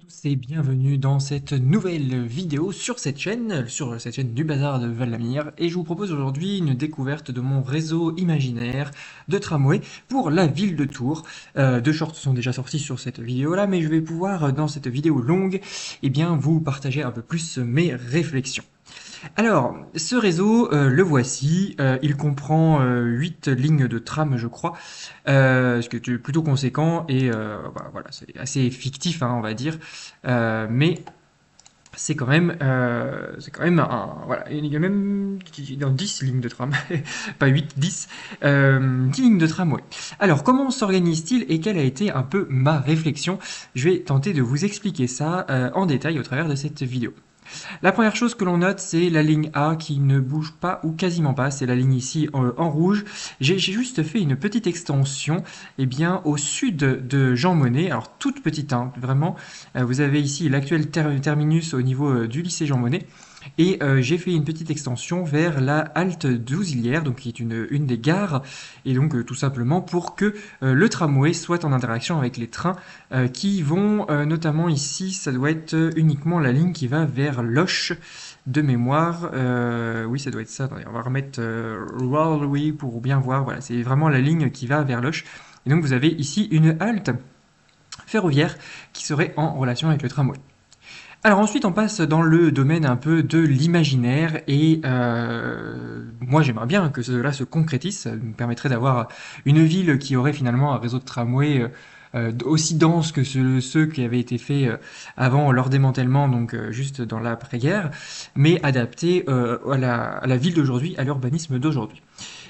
Tous et bienvenue dans cette nouvelle vidéo sur cette chaîne du Bazar de Val-Lamire, et je vous propose aujourd'hui une découverte de mon réseau imaginaire de tramway pour la ville de Tours. Deux shorts sont déjà sortis sur cette vidéo-là, mais je vais pouvoir, dans cette vidéo longue, vous partager un peu plus mes réflexions. Alors, ce réseau, le voici. Il comprend 8 lignes de tram, je crois, ce qui est plutôt conséquent et voilà, c'est assez fictif, hein, on va dire, mais c'est quand même voilà, il y a même dans 10 lignes de tram, pas 8, 10, 10 lignes de tram, ouais. Alors, comment s'organise-t-il et quelle a été un peu ma réflexion? Je vais tenter de vous expliquer ça en détail au travers de cette vidéo. La première chose que l'on note, c'est la ligne A qui ne bouge pas ou quasiment pas. C'est la ligne ici en rouge. J'ai juste fait une petite extension au sud de Jean Monnet. Alors toute petite, hein, vraiment. Vous avez ici l'actuel terminus au niveau du lycée Jean Monnet. Et j'ai fait une petite extension vers la halte d'Ouzilière, donc qui est une des gares, et donc tout simplement pour que le tramway soit en interaction avec les trains qui vont notamment ici, ça doit être uniquement la ligne qui va vers Loches de mémoire. Oui, ça doit être ça. Attendez, on va remettre Railway pour bien voir. Voilà, c'est vraiment la ligne qui va vers Loches. Et donc vous avez ici une halte ferroviaire qui serait en relation avec le tramway. Alors ensuite, on passe dans le domaine un peu de l'imaginaire et moi j'aimerais bien que cela se concrétise. Ça nous permettrait d'avoir une ville qui aurait finalement un réseau de tramway aussi dense que ceux qui avaient été faits avant leur démantèlement, donc juste dans l'après-guerre, mais adapté à la ville d'aujourd'hui, à l'urbanisme d'aujourd'hui.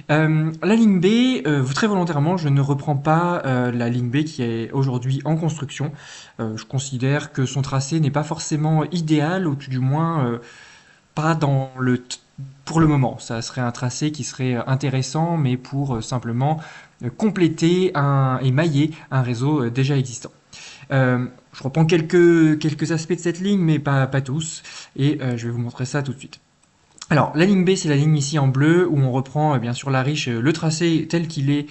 La ligne B, très volontairement, je ne reprends pas la ligne B qui est aujourd'hui en construction. Je considère que son tracé n'est pas forcément idéal, ou tout du moins pas dans pour le moment. Ça serait un tracé qui serait intéressant, mais pour simplement compléter et mailler un réseau déjà existant. Je reprends quelques aspects de cette ligne, mais pas tous, et je vais vous montrer ça tout de suite. Alors, la ligne B, c'est la ligne ici en bleu où on reprend bien sûr la riche, le tracé tel qu'il est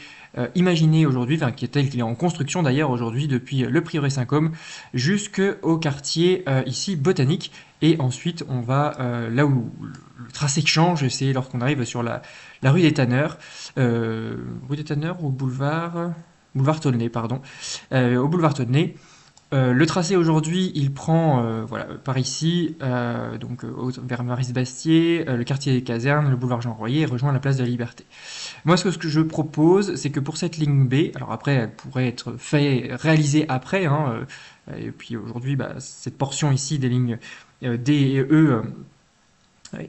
imaginé aujourd'hui, enfin qui est tel qu'il est en construction d'ailleurs aujourd'hui depuis le Prieuré Saint-Côme jusqu'au quartier ici botanique. Et ensuite, on va là où le tracé change, c'est lorsqu'on arrive sur la rue des Tanneurs, rue des Tanneurs ou boulevard Tolnay, pardon, au boulevard Tolnay. Le tracé aujourd'hui, il prend voilà, par ici, vers Maris-Bastier, le quartier des casernes, le boulevard Jean Royer et rejoint la place de la Liberté. Moi, ce que je propose, c'est que pour cette ligne B, alors après, elle pourrait être réalisée après, hein, et puis aujourd'hui, cette portion ici des lignes D et E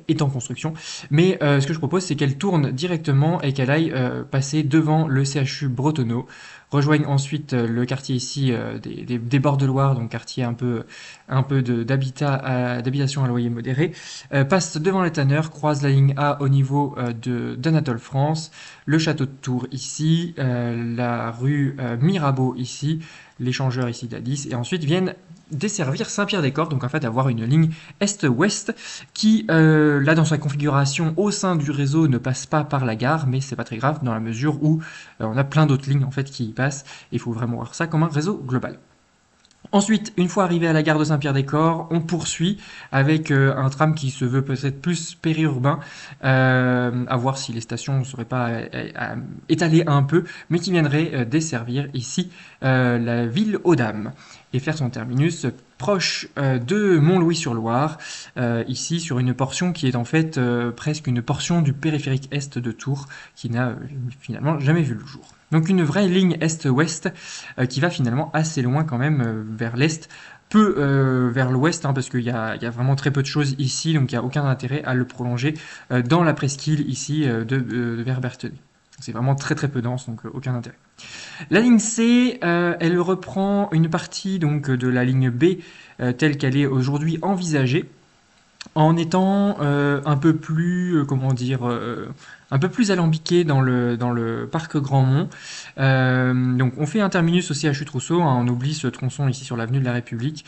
est en construction. Mais ce que je propose, c'est qu'elle tourne directement et qu'elle aille passer devant le CHU Bretonneau, rejoigne ensuite le quartier ici des bords de Loire, donc quartier un peu d'habitation à loyer modéré, passe devant les tanneurs, croise la ligne A au niveau d'Anatole France, le château de Tours ici, la rue Mirabeau ici, l'échangeur ici d'A10, et ensuite viennent desservir Saint-Pierre-des-Corps, donc en fait avoir une ligne est-ouest qui, là dans sa configuration au sein du réseau, ne passe pas par la gare, mais c'est pas très grave dans la mesure où on a plein d'autres lignes en fait qui y passent, et il faut vraiment voir ça comme un réseau global. Ensuite, une fois arrivé à la gare de Saint-Pierre-des-Corps, on poursuit avec un tram qui se veut peut-être plus périurbain, à voir si les stations ne seraient pas étalées un peu, mais qui viendrait desservir ici la ville aux Dames et faire son terminus proche de Mont-Louis-sur-Loire, ici sur une portion qui est en fait presque une portion du périphérique est de Tours, qui n'a finalement jamais vu le jour. Donc une vraie ligne est-ouest qui va finalement assez loin quand même vers l'est, peu vers l'ouest, hein, parce qu'il y a vraiment très peu de choses ici, donc il n'y a aucun intérêt à le prolonger dans la presqu'île ici vers Berthenay. C'est vraiment très très peu dense, donc aucun intérêt. La ligne C, elle reprend une partie donc de la ligne B telle qu'elle est aujourd'hui envisagée, en étant un peu plus, un peu plus alambiqué dans le parc Grandmont. Donc on fait un terminus au CHU Trousseau, hein, on oublie ce tronçon ici sur l'avenue de la République,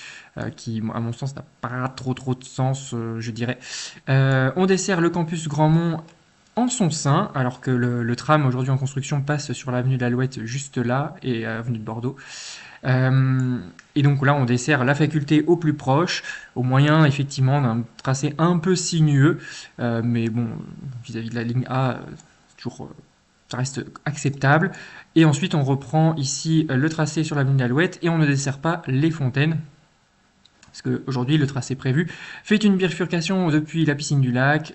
qui à mon sens n'a pas trop de sens, je dirais. On dessert le campus Grandmont en son sein, alors que le tram aujourd'hui en construction passe sur l'avenue de l'Alouette juste là, et avenue de Bordeaux. Et donc là, on dessert la faculté au plus proche, au moyen effectivement d'un tracé un peu sinueux, mais bon, vis-à-vis de la ligne A, toujours, ça reste acceptable. Et ensuite, on reprend ici le tracé sur l'avenue de l'Alouette et on ne dessert pas les fontaines. Parce qu'aujourd'hui, le tracé prévu fait une bifurcation depuis la piscine du lac,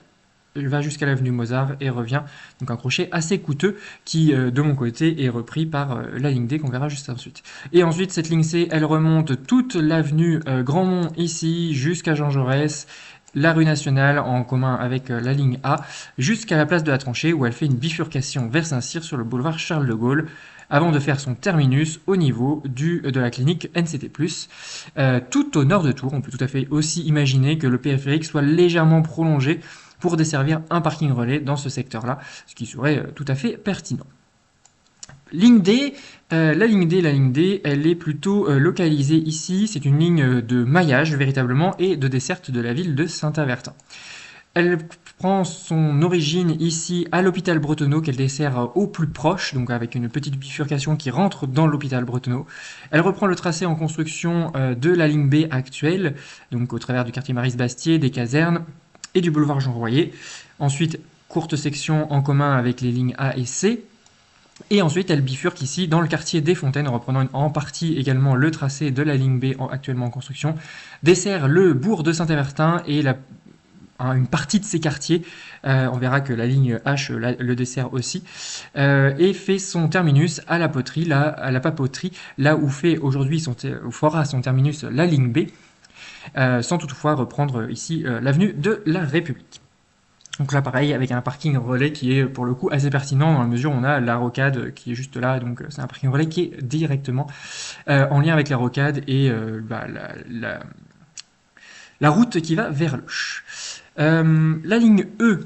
va jusqu'à l'avenue Mozart et revient. Donc un crochet assez coûteux qui, de mon côté, est repris par la ligne D qu'on verra juste ensuite. Et ensuite, cette ligne C, elle remonte toute l'avenue Grandmont ici jusqu'à Jean Jaurès, la rue Nationale en commun avec la ligne A, jusqu'à la place de la Tranchée où elle fait une bifurcation vers Saint-Cyr sur le boulevard Charles de Gaulle avant de faire son terminus au niveau de la clinique NCT+. Tout au nord de Tours, on peut tout à fait aussi imaginer que le périphérique soit légèrement prolongé pour desservir un parking relais dans ce secteur-là, ce qui serait tout à fait pertinent. Ligne D, la ligne D, elle est plutôt localisée ici. C'est une ligne de maillage véritablement et de desserte de la ville de Saint-Avertin. Elle prend son origine ici à l'hôpital Bretonneau qu'elle dessert au plus proche, donc avec une petite bifurcation qui rentre dans l'hôpital Bretonneau. Elle reprend le tracé en construction de la ligne B actuelle, donc au travers du quartier Maris-Bastier, des casernes et du boulevard Jean Royer. Ensuite, courte section en commun avec les lignes A et C. Et ensuite, elle bifurque ici dans le quartier des Fontaines, reprenant en partie également le tracé de la ligne B actuellement en construction. Dessert le bourg de Saint-Avertin et une partie de ces quartiers. On verra que la ligne H le dessert aussi. Et fait son terminus à la poterie, à la papeterie, là où fera son terminus la ligne B. Sans toutefois reprendre ici l'avenue de la République. Donc là, pareil, avec un parking relais qui est pour le coup assez pertinent dans la mesure où on a la rocade qui est juste là. Donc c'est un parking relais qui est directement en lien avec la rocade et la route qui va vers Loches. La ligne E,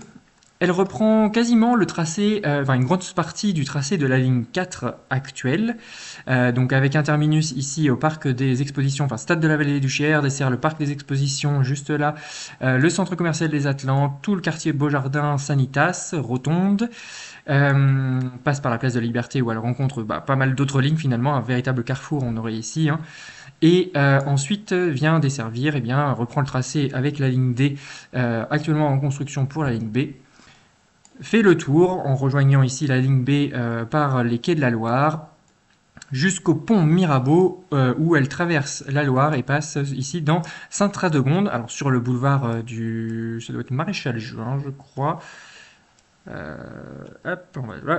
elle reprend quasiment le tracé, une grande partie du tracé de la ligne 4 actuelle, donc avec un terminus ici au parc des expositions, enfin stade de la Vallée du Cher, dessert le parc des expositions juste là, le centre commercial des Atlantes, tout le quartier Beaujardin, Sanitas, Rotonde, passe par la place de la Liberté où elle rencontre pas mal d'autres lignes finalement, un véritable carrefour on aurait ici, hein. Et ensuite vient desservir, reprend le tracé avec la ligne D actuellement en construction pour la ligne B. Fait le tour en rejoignant ici la ligne B par les quais de la Loire jusqu'au pont Mirabeau où elle traverse la Loire et passe ici dans Saint-Radegonde, alors sur le boulevard ça doit être Maréchal Juin je crois.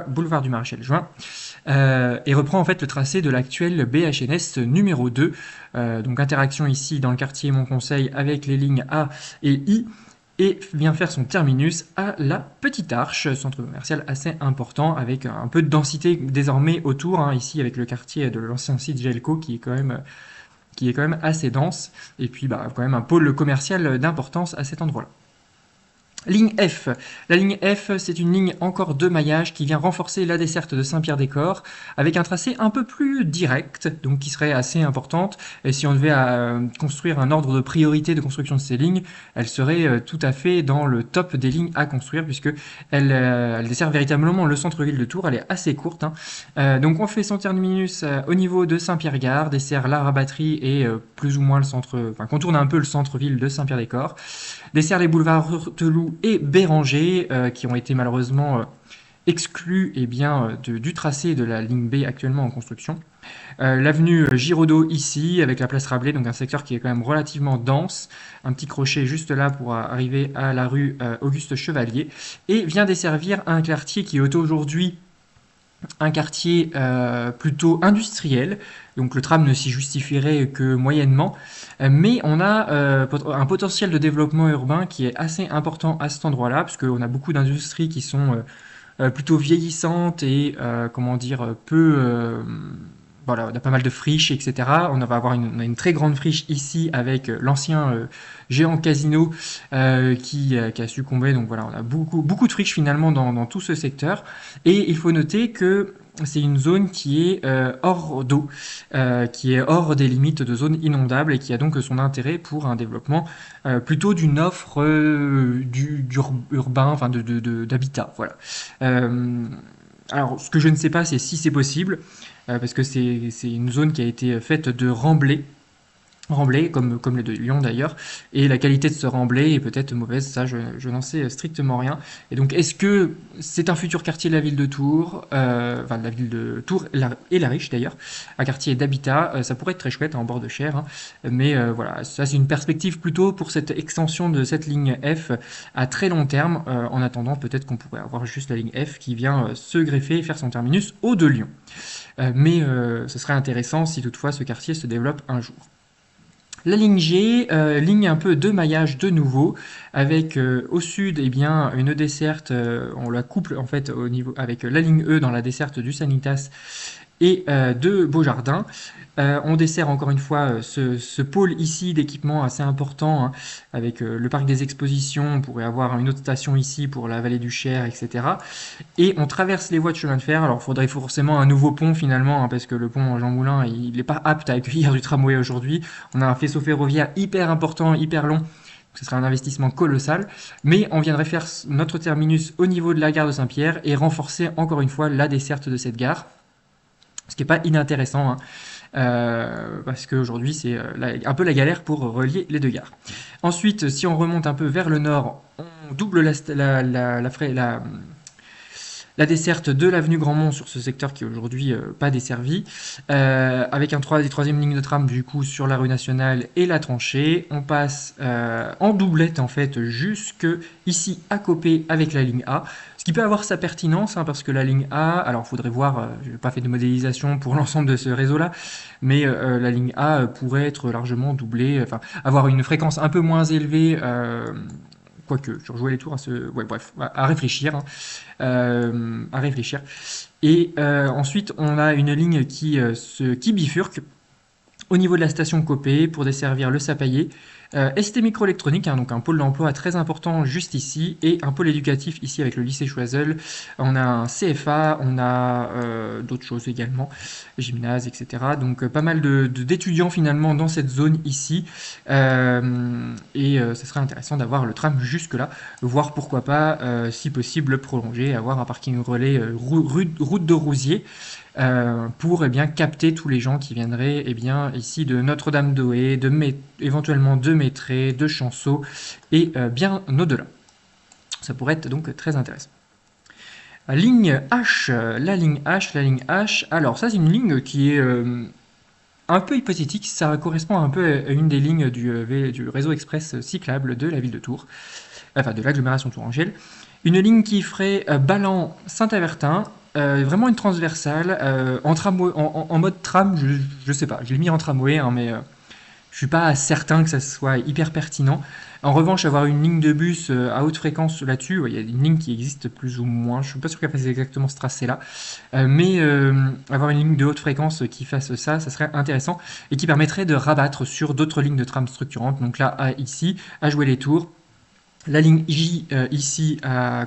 Boulevard du Maréchal Juin, et reprend en fait le tracé de l'actuel BHNS numéro 2, donc interaction ici dans le quartier Montconseil avec les lignes A et I, et vient faire son terminus à la Petite Arche, centre commercial assez important, avec un peu de densité désormais autour, hein, ici avec le quartier de l'ancien site Gelco qui est quand même assez dense, et puis quand même un pôle commercial d'importance à cet endroit-là. Ligne F. La ligne F, c'est une ligne encore de maillage qui vient renforcer la desserte de Saint-Pierre-des-Corps avec un tracé un peu plus direct, donc qui serait assez importante. Et si on devait construire un ordre de priorité de construction de ces lignes, elle serait tout à fait dans le top des lignes à construire puisque elle dessert véritablement le centre-ville de Tours. Elle est assez courte, hein. Donc on fait son terminus au niveau de Saint-Pierre-Gare, dessert la Rabatterie et plus ou moins contourne un peu le centre-ville de Saint-Pierre-des-Corps. Dessert les boulevards Heurteloup et Béranger qui ont été malheureusement exclus du tracé de la ligne B actuellement en construction. L'avenue Giraudot ici avec la place Rabelais, donc un secteur qui est quand même relativement dense, un petit crochet juste là pour arriver à la rue Auguste Chevalier, et vient desservir un quartier qui est aujourd'hui un quartier plutôt industriel, donc le tram ne s'y justifierait que moyennement, mais on a un potentiel de développement urbain qui est assez important à cet endroit-là, puisqu'on a beaucoup d'industries qui sont plutôt vieillissantes et voilà, on a pas mal de friches, etc. On va avoir une très grande friche ici avec l'ancien géant casino qui a succombé. Donc voilà, on a beaucoup de friches finalement dans tout ce secteur. Et il faut noter que c'est une zone qui est hors d'eau, qui est hors des limites de zone inondable et qui a donc son intérêt pour un développement plutôt d'une offre urbain, enfin d'habitat. Voilà. Alors, ce que je ne sais pas, c'est si c'est possible. parce que c'est une zone qui a été faite de remblai, comme les de Lyon d'ailleurs, et la qualité de ce remblai est peut-être mauvaise, ça je n'en sais strictement rien. Et donc est-ce que c'est un futur quartier de la ville de Tours, enfin de la ville de Tours et la Riche d'ailleurs, un quartier d'habitat, ça pourrait être très chouette en bord de Cher, hein, mais voilà, ça c'est une perspective plutôt pour cette extension de cette ligne F à très long terme, en attendant peut-être qu'on pourrait avoir juste la ligne F qui vient se greffer et faire son terminus au de Lyon. Mais ce serait intéressant si toutefois ce quartier se développe un jour. La ligne G, ligne un peu de maillage de nouveau, avec au sud eh bien, une desserte, on la couple en fait au niveau, avec la ligne E dans la desserte du Sanitas et de Beaujardin. On dessert encore une fois ce pôle ici d'équipement assez important, hein, avec le parc des expositions, on pourrait avoir une autre station ici pour la vallée du Cher, etc. Et on traverse les voies de chemin de fer. Alors, il faudrait forcément un nouveau pont finalement, hein, parce que le pont Jean Moulin, il n'est pas apte à accueillir du tramway aujourd'hui. On a un faisceau ferroviaire hyper important, hyper long. Ce serait un investissement colossal. Mais on viendrait faire notre terminus au niveau de la gare de Saint-Pierre et renforcer encore une fois la desserte de cette gare. Ce qui n'est pas inintéressant, hein, parce qu'aujourd'hui c'est un peu la galère pour relier les deux gares. Ensuite, si on remonte un peu vers le nord, on double la desserte de l'avenue Grandmont sur ce secteur qui est aujourd'hui pas desservi, avec un troisième ligne de tram du coup sur la rue nationale et la tranchée. On passe en doublette en fait jusque ici à Copé avec la ligne A, ce qui peut avoir sa pertinence, hein, parce que la ligne A, alors il faudrait voir, je n'ai pas fait de modélisation pour l'ensemble de ce réseau-là, mais la ligne A pourrait être largement doublée, enfin avoir une fréquence un peu moins élevée. Quoique, sur jouer les tours à ce. Ouais, bref, à réfléchir, hein, à réfléchir. Et ensuite, on a une ligne qui bifurque au niveau de la station Copé pour desservir le Sapaillé. ST Microélectronique, hein, donc un pôle d'emploi très important juste ici, et un pôle éducatif ici avec le lycée Choiseul. On a un CFA, on a d'autres choses également, gymnase, etc. Donc pas mal d'étudiants finalement dans cette zone ici, et ce serait intéressant d'avoir le tram jusque là, voire pourquoi pas, si possible, le prolonger, avoir un parking relais route de Rousier, pour eh bien, capter tous les gens qui viendraient eh bien, ici de Notre-Dame-d'Oé, éventuellement de Métré, de Chanceau et bien au-delà. Ça pourrait être donc très intéressant. Ligne H, la ligne H, alors ça c'est une ligne qui est un peu hypothétique, ça correspond un peu à une des lignes du réseau express cyclable de la ville de Tours, enfin de l'agglomération tourangelle. Une ligne qui ferait Ballan-Saint-Avertin, vraiment une transversale, en mode tram, je sais pas, je l'ai mis en tramway, hein, mais je suis pas certain que ça soit hyper pertinent. En revanche, avoir une ligne de bus à haute fréquence là-dessus, ouais, il y a une ligne qui existe plus ou moins, je suis pas sûr qu'elle fasse exactement ce tracé-là, mais avoir une ligne de haute fréquence qui fasse ça, ça serait intéressant, et qui permettrait de rabattre sur d'autres lignes de tram structurantes, donc là, ici, à jouer les tours. La ligne J ici,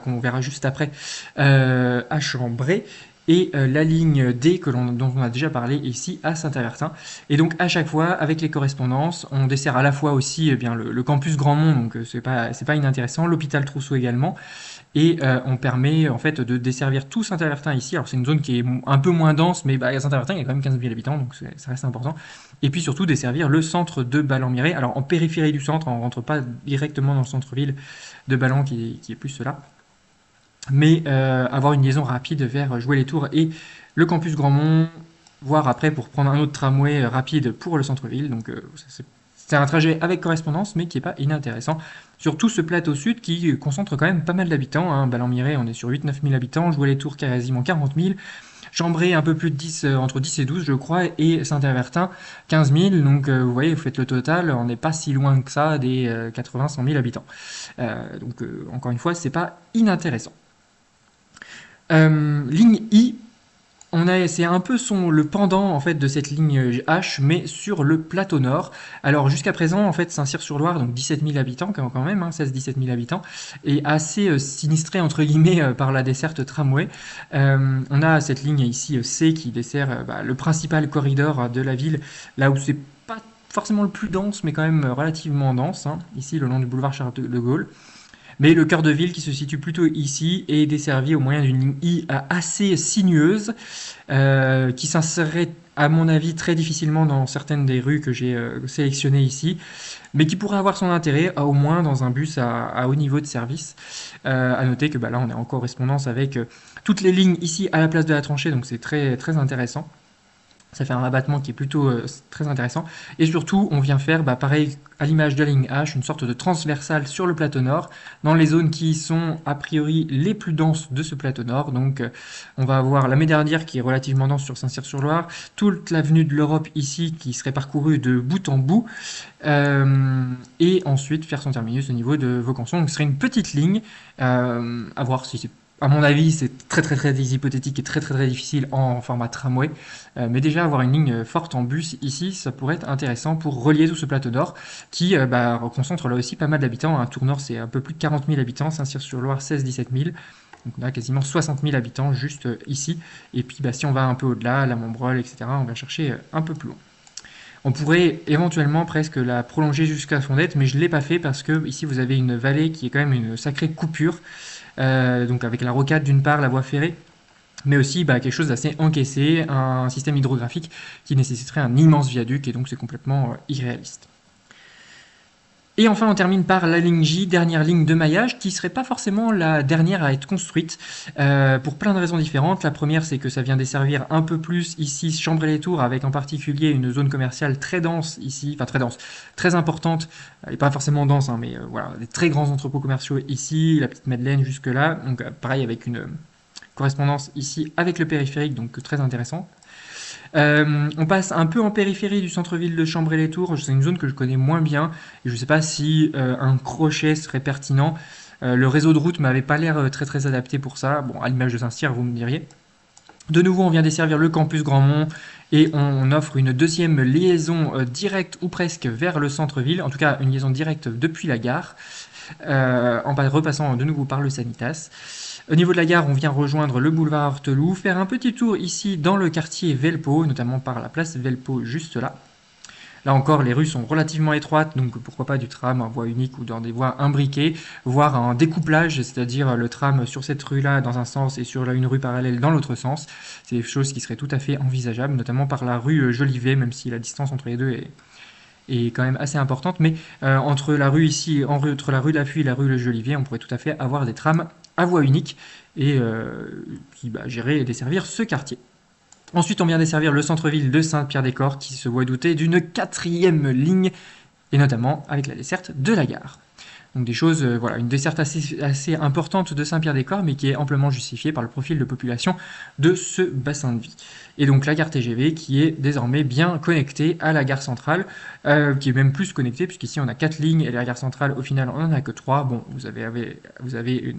qu'on verra juste après, à Chambray, et la ligne D dont on a déjà parlé ici à Saint-Avertin. Et donc à chaque fois, avec les correspondances, on dessert à la fois aussi eh bien, le campus Grandmont, donc c'est pas inintéressant, l'hôpital Trousseau également, et on permet en fait de desservir tout Saint-Avertin ici. Alors c'est une zone qui est un peu moins dense, mais à Saint-Avertin il y a quand même 15 000 habitants, donc ça reste important. Et puis surtout desservir le centre de Ballan-Miré. Alors en périphérie du centre, on ne rentre pas directement dans le centre-ville de Ballan qui est plus cela, mais avoir une liaison rapide vers Jouer les Tours et le campus Grandmont, voire après pour prendre un autre tramway rapide pour le centre-ville. Donc c'est un trajet avec correspondance, mais qui n'est pas inintéressant. Sur tout ce plateau sud qui concentre quand même pas mal d'habitants, hein. Ballan-Miré, on est sur 8-9 000 habitants, Jouer les Tours quasiment 40 000, Chambray un peu plus de 10, entre 10 et 12 je crois, et Saint-Avertin 15 000, donc vous voyez, vous faites le total, on n'est pas si loin que ça des 80-100 000 habitants. Donc encore une fois, c'est pas inintéressant. Ligne I, c'est un peu le pendant en fait de cette ligne H, mais sur le plateau nord. Alors jusqu'à présent, en fait, Saint-Cyr-sur-Loire, donc 17 000 habitants quand même, hein, 16-17 000 habitants, et assez sinistré entre guillemets par la desserte tramway. On a cette ligne ici C qui dessert le principal corridor de la ville, là où c'est pas forcément le plus dense, mais quand même relativement dense, hein, ici le long du boulevard Charles de Gaulle. Mais le cœur de ville qui se situe plutôt ici est desservi au moyen d'une ligne I assez sinueuse qui s'insérerait à mon avis très difficilement dans certaines des rues que j'ai sélectionnées ici, mais qui pourrait avoir son intérêt au moins dans un bus à haut niveau de service. À noter que là on est en correspondance avec toutes les lignes ici à la place de la tranchée, donc c'est très, très intéressant. Ça fait un rabattement qui est plutôt très intéressant. Et surtout, on vient faire, pareil, à l'image de la ligne H, une sorte de transversale sur le plateau nord, dans les zones qui sont a priori les plus denses de ce plateau nord. Donc, on va avoir la Médardière qui est relativement dense sur Saint-Cyr-sur-Loire, toute l'avenue de l'Europe ici qui serait parcourue de bout en bout, et ensuite faire son terminus au niveau de Vaucanson. Donc, ce serait une petite ligne, à voir si c'est. À mon avis, c'est très très très hypothétique et très très très difficile en format tramway. Mais déjà, avoir une ligne forte en bus ici, ça pourrait être intéressant pour relier tout ce plateau nord qui concentre là aussi pas mal d'habitants. Un Tours Nord, c'est un peu plus de 40 000 habitants. Saint-Cyr-sur-Loire, 16-17 000. Donc on a quasiment 60 000 habitants juste ici. Et puis si on va un peu au-delà, la Montbreuil, etc., on va chercher un peu plus loin. On pourrait éventuellement presque la prolonger jusqu'à Fondette, mais je ne l'ai pas fait parce que ici vous avez une vallée qui est quand même une sacrée coupure. Donc avec la rocade d'une part, la voie ferrée, mais aussi quelque chose d'assez encaissé, un système hydrographique qui nécessiterait un immense viaduc, et donc c'est complètement irréaliste. Et enfin, on termine par la ligne J, dernière ligne de maillage, qui ne serait pas forcément la dernière à être construite, pour plein de raisons différentes. La première, c'est que ça vient desservir un peu plus ici Chambray-les-Tours, avec en particulier une zone commerciale très dense ici, enfin très dense, très importante, et pas forcément dense, mais voilà, des très grands entrepôts commerciaux ici, la petite Madeleine jusque-là, donc pareil avec une correspondance ici avec le périphérique, donc très intéressant. On passe un peu en périphérie du centre-ville de Chambray-les-Tours. C'est une zone que je connais moins bien et je ne sais pas si un crochet serait pertinent. Le réseau de route m'avait pas l'air très très adapté pour ça. Bon, à l'image de Saint-Cyr, vous me diriez. De nouveau, on vient desservir le campus Grandmont et on offre une deuxième liaison directe ou presque vers le centre-ville, en tout cas une liaison directe depuis la gare, en repassant de nouveau par le Sanitas. Au niveau de la gare, on vient rejoindre le boulevard Horteloup, faire un petit tour ici dans le quartier Velpeau, notamment par la place Velpeau juste là. Là encore, les rues sont relativement étroites, donc pourquoi pas du tram en voie unique ou dans des voies imbriquées, voire un découplage, c'est-à-dire le tram sur cette rue-là dans un sens et sur une rue parallèle dans l'autre sens. C'est des choses qui seraient tout à fait envisageables, notamment par la rue Jolivet, même si la distance entre les deux est quand même assez importante. Mais entre la rue ici, entre la rue de la Fuye et la rue Jolivet, on pourrait tout à fait avoir des trams à voie unique et qui gérer et desservir ce quartier. Ensuite, on vient desservir le centre-ville de Saint-Pierre-des-Corps qui se voit doté d'une 4e ligne, et notamment avec la desserte de la gare. Donc des choses, voilà, une desserte assez importante de Saint-Pierre-des-Corps, mais qui est amplement justifiée par le profil de population de ce bassin de vie. Et donc la gare TGV qui est désormais bien connectée à la gare centrale, qui est même plus connectée, puisqu'ici on a 4 lignes, et la gare centrale, au final, on n'en a que 3. Bon, vous avez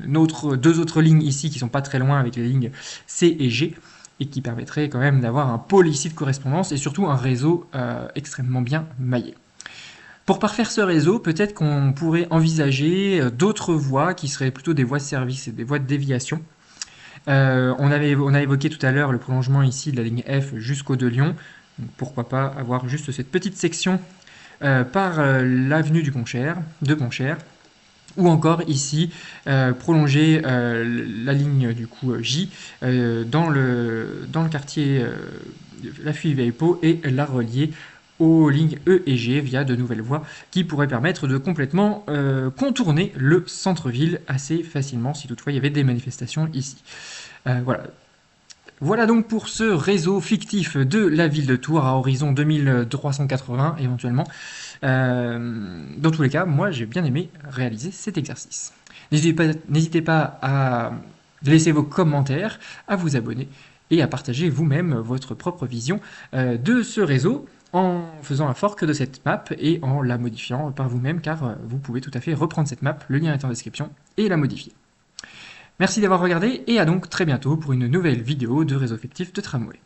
deux autres lignes ici qui sont pas très loin, avec les lignes C et G, et qui permettraient quand même d'avoir un pôle ici de correspondance, et surtout un réseau extrêmement bien maillé. Pour parfaire ce réseau, peut-être qu'on pourrait envisager d'autres voies qui seraient plutôt des voies de service et des voies de déviation. On a évoqué tout à l'heure le prolongement ici de la ligne F jusqu'au de Lyon. Donc pourquoi pas avoir juste cette petite section par l'avenue de Ponchère, ou encore ici prolonger la ligne du coup J dans le quartier la Fuye-Velpeau et la relier aux lignes E et G via de nouvelles voies qui pourraient permettre de complètement contourner le centre-ville assez facilement si toutefois il y avait des manifestations ici. Voilà donc pour ce réseau fictif de la ville de Tours à horizon 2380 éventuellement. Dans tous les cas, moi j'ai bien aimé réaliser cet exercice. N'hésitez pas à laisser vos commentaires, à vous abonner et à partager vous-même votre propre vision de ce réseau en faisant un fork de cette map et en la modifiant par vous-même, car vous pouvez tout à fait reprendre cette map, le lien est en description, et la modifier. Merci d'avoir regardé et à donc très bientôt pour une nouvelle vidéo de réseau fictif de tramway.